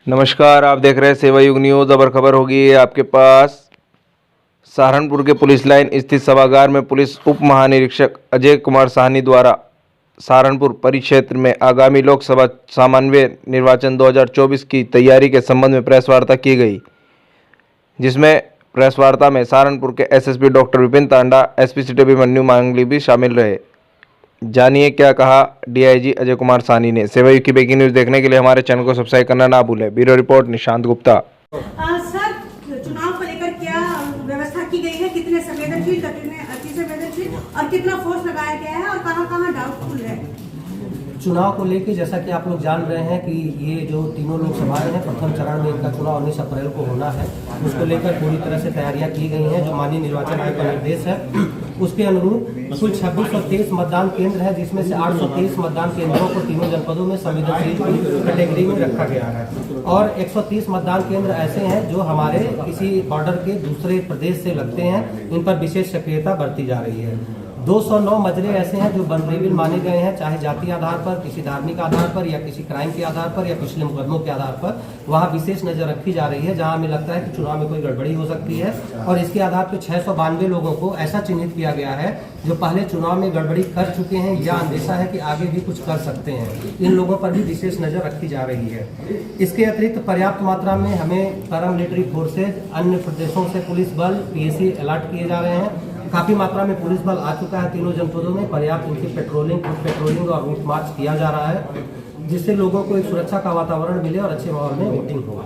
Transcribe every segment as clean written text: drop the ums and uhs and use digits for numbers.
नमस्कार, आप देख रहे हैं सेवा युग न्यूज़। अब खबर होगी आपके पास। सहारनपुर के पुलिस लाइन स्थित सभागार में पुलिस उप महानिरीक्षक अजय कुमार साहनी द्वारा सहारनपुर परिक्षेत्र में आगामी लोकसभा सामान्य निर्वाचन 2024 की तैयारी के संबंध में प्रेस वार्ता की गई, जिसमें प्रेस वार्ता में सहारनपुर के एसएसपी डॉक्टर विपिन तांडा, एसपी सिटी अभिमन्यु मांगली भी शामिल रहे। जानिए क्या कहा डीआईजी अजय कुमार साहनी ने। सेवा युग की ब्रेकिंग न्यूज़ देखने के लिए हमारे चैनल को सब्सक्राइब करना ना भूलें। Bureau report Nishant Gupta. Sir, चुनाव को लेकर क्या व्यवस्था की गई है? कितने संवेदनशील, कितने अति संवेदनशील और कितना फोर्स लगाया गया है और कहां-कहां डाउटफुल है? चुनाव को लेकर जैसा कि आप लोग जान रहे हैं कि ये जो तीनों लोकसभाएं हैं, प्रथम चरण में इनका चुनाव 19 अप्रैल को होना है। उसको लेकर पूरी तरह से तैयारियां की गई हैं। जो माननीय निर्वाचन आयोग का निर्देश है उसके अनुरूप कुल 2623 मतदान केंद्र है, जिसमें से 823 मतदान केंद्रों को तीनों जनपदों में संवेदनशील कैटेगरी में रखा गया है और 130 मतदान केंद्र ऐसे हैं जो हमारे किसी बॉर्डर के दूसरे प्रदेश से लगते हैं। इन पर विशेष सक्रियता बरती जा रही है। 209 मजरे ऐसे हैं जो वल्नरेबल माने गए हैं, चाहे जाति आधार पर, किसी धार्मिक आधार पर या किसी क्राइम के आधार पर या पिछले मुकदमों के आधार पर। वहाँ विशेष नजर रखी जा रही है जहाँ हमें लगता है कि चुनाव में कोई गड़बड़ी हो सकती है और इसके आधार पर 692 लोगों को ऐसा चिन्हित किया गया है जो पहले चुनाव में गड़बड़ी कर चुके हैं या अंदेशा है कि आगे भी कुछ कर सकते हैं। इन लोगों पर भी विशेष नजर रखी जा रही है। इसके अतिरिक्त पर्याप्त मात्रा में हमें पैरामिलिट्री फोर्सेज, अन्य प्रदेशों से पुलिस बल, पीएसी अलर्ट किए जा रहे हैं। काफी मात्रा में पुलिस बल आ चुका है तीनों जनपदों में। पर्याप्त इनकी पेट्रोलिंग और रूट मार्च किया जा रहा है, जिससे लोगों को एक सुरक्षा का वातावरण मिले और अच्छे माहौल में वोटिंग हो।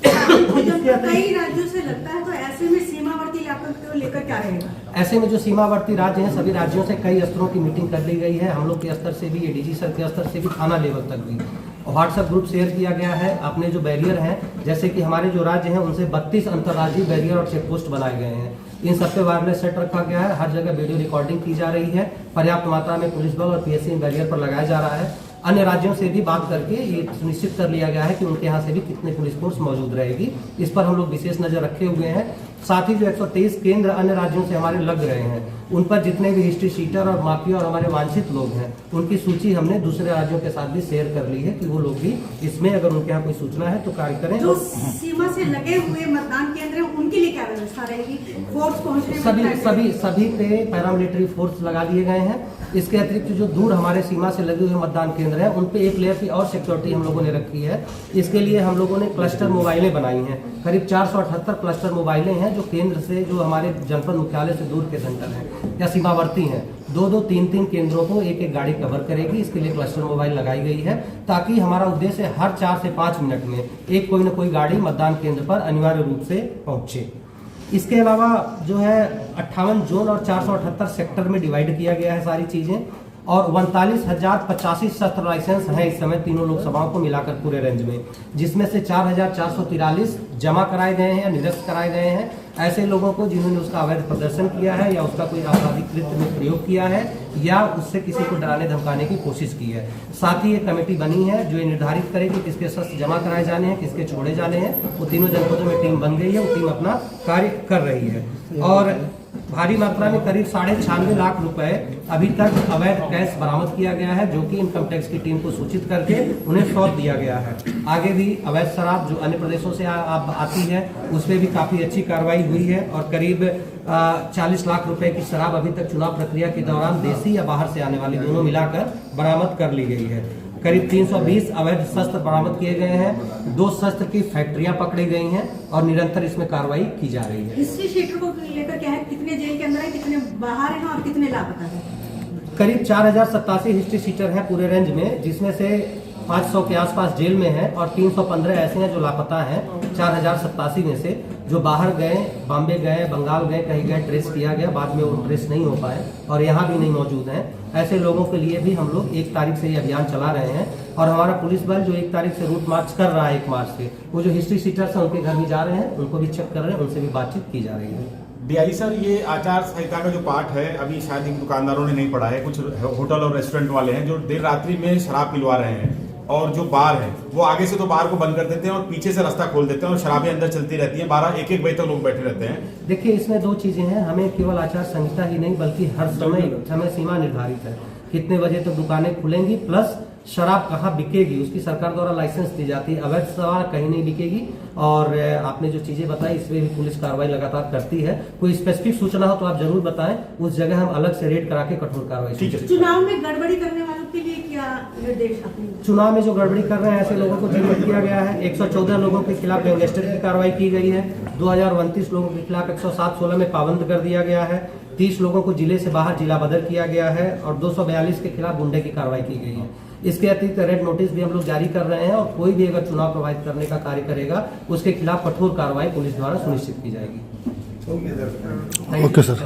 कई राज्यों से लगता है, तो ऐसे में सीमावर्ती इलाकों को लेकर क्या रहेगा? ऐसे में जो सीमावर्ती राज्य हैं, सभी राज्यों से कई स्तरों की मीटिंग कर ली गई है। हम लोग के स्तर से भी, एडीजी सर के स्तर से भी, थाना लेवल तक भी व्हाट्सएप ग्रुप शेयर किया गया है। अपने जो बैरियर हैं, जैसे कि हमारे जो राज्य हैं उनसे 32 अंतर्राज्यीय बैरियर और चेक पोस्ट बनाए गए हैं। इन सब पे वायरलेस सेट रखा गया है। हर जगह वीडियो रिकॉर्डिंग की जा रही है। पर्याप्त मात्रा में पुलिस बल और पीएससी इन बैरियर पर लगाया जा रहा है। अन्य राज्यों से भी बात करके ये सुनिश्चित कर लिया गया है कि उनके यहाँ से भी कितने पुलिस फोर्स मौजूद रहेगी। इस पर हम लोग विशेष नजर रखे हुए हैं। साथ ही जो 123 केंद्र अन्य राज्यों से हमारे लग रहे हैं, उन पर जितने भी हिस्ट्री शीटर और माफिया और हमारे वांछित लोग हैं, उनकी सूची हमने दूसरे राज्यों के साथ भी शेयर कर ली है कि वो लोग भी इसमें अगर उनके यहाँ कोई सूचना है तो कार्य करें। जो सीमा से लगे हुए मतदान केंद्र हैं, उनके लिए क्या व्यवस्था रहेगी? फोर्स पहुंचने सभी पे पैरामिलिट्री फोर्स लगा दिए गए हैं। इसके अतिरिक्त जो दूर हमारे सीमा से लगे हुए मतदान केंद्र हैं, उन पे एक लेयर की और सिक्योरिटी हम लोगों ने रखी है। इसके लिए हम लोगों ने क्लस्टर मोबाइलें बनाई हैं। करीब 478 क्लस्टर मोबाइलें हैं जो केंद्र से, जो हमारे जनपद मुख्यालय से दूर के सेंटर हैं या सीमावर्ती हैं, 2-2, 3-3 केंद्रों को एक गाड़ी कवर करेगी। इसके लिए क्लस्टर मोबाइल लगाई गई है ताकि हमारा उद्देश्य हर 4 से 5 मिनट में एक कोई न कोई गाड़ी मतदान केंद्र पर अनिवार्य रूप से पहुंचे। इसके अलावा जो है 58 जोन और 478 सेक्टर में डिवाइड किया गया है सारी चीजें और 39,085 शस्त्र लाइसेंस है इस समय तीनों लोकसभाओं को मिलाकर पूरे रेंज में, जिसमें से 4,443 जमा कराए गए हैं या निरस्त कराए गए हैं ऐसे लोगों को जिन्होंने उसका अवैध प्रदर्शन किया है या उसका कोई आपराधिक कृत्य में प्रयोग किया है या उससे किसी को डराने धमकाने की कोशिश की है। साथ ही एक कमेटी बनी है जो ये निर्धारित करेगी किसके शस्त्र जमा कराए जाने हैं, किसके छोड़े जाने हैं। वो तीनों जनपदों में टीम बन गई है, वो टीम अपना कार्य कर रही है और भारी मात्रा में करीब 96.5 लाख रुपए अभी तक अवैध कैश बरामद किया गया है, जो कि इनकम टैक्स की टीम को सूचित करके उन्हें सौंप दिया गया है। आगे भी अवैध शराब जो अन्य प्रदेशों से आती है उस पर भी काफी अच्छी कार्रवाई हुई है और करीब 40 लाख रुपए की शराब अभी तक चुनाव प्रक्रिया के दौरान देसी या बाहर से आने वाली दोनों मिलाकर बरामद कर ली गई है। करीब 320 अवैध शस्त्र बरामद किए गए हैं। 2 शस्त्र की फैक्ट्रियां पकड़ी गई हैं और निरंतर इसमें कार्रवाई की जा रही है। हिस्ट्री शीटर को लेकर क्या है? कितने जेल के अंदर है, कितने बाहर हैं और कितने लापता है? करीब 4087 हिस्ट्री शीटर है पूरे रेंज में, जिसमें से 500 के आसपास जेल में है और 315 ऐसे हैं जो लापता हैं। 4087 में से जो बाहर गए, बॉम्बे गए, बंगाल गए, कहीं गए, ट्रेस किया गया, बाद में वो ट्रेस नहीं हो पाए और यहाँ भी नहीं मौजूद हैं। ऐसे लोगों के लिए भी हम लोग 1 तारीख से ये अभियान चला रहे हैं और हमारा पुलिस बल जो 1 तारीख से रूट मार्च कर रहा है, 1 मार्च से, वो जो हिस्ट्री शीटर्स हैं उनके घर भी जा रहे हैं, उनको भी चेक कर रहे हैं, उनसे भी बातचीत की जा रही है। डीआई सर, ये आचार संहिता का जो पार्ट है अभी शायद इन दुकानदारों ने नहीं पढ़ा है। कुछ होटल और रेस्टोरेंट वाले हैं जो देर रात्रि में शराब पिलवा रहे हैं और जो बार है वो आगे से तो बार को बंद कर देते हैं और पीछे से रास्ता खोल देते हैं और शराबें अंदर चलती रहती हैं। 12-1 बजे तक लोग बैठे रहते हैं। देखिए, इसमें 2 चीजें हैं। हमें केवल आचार संहिता ही नहीं बल्कि हर समय सीमा निर्धारित है, कितने बजे तक दुकानें खुलेंगी, प्लस शराब कहाँ बिकेगी, उसकी सरकार द्वारा लाइसेंस दी जाती है। अवैध शराब कहीं नहीं बिकेगी। और आपने जो चीजें बताई इसमें भी पुलिस कार्रवाई लगातार करती है। कोई स्पेसिफिक सूचना हो तो आप जरूर बताएं, उस जगह हम अलग से रेड करा के कठोर कार्रवाई करेंगे। चुनाव में गड़बड़ी करने वालों के लिए क्या निर्देश आपने? चुनाव में जो गड़बड़ी कर रहे हैं ऐसे लोगों को जेल किया गया है। 114 लोगों के खिलाफ गैंगस्टर की कार्रवाई की गई है। 2029 लोगों के खिलाफ 107-16 में पाबंद कर दिया गया है। 30 लोगों को जिले से बाहर जिला बदल किया गया है और 242 के खिलाफ गुंडे की कार्रवाई की गई है। इसके अतिरिक्त रेड नोटिस भी हम लोग जारी कर रहे हैं और कोई भी अगर चुनाव प्रभावित करने का कार्य करेगा उसके खिलाफ कठोर कार्रवाई पुलिस द्वारा सुनिश्चित की जाएगी। Okay sir.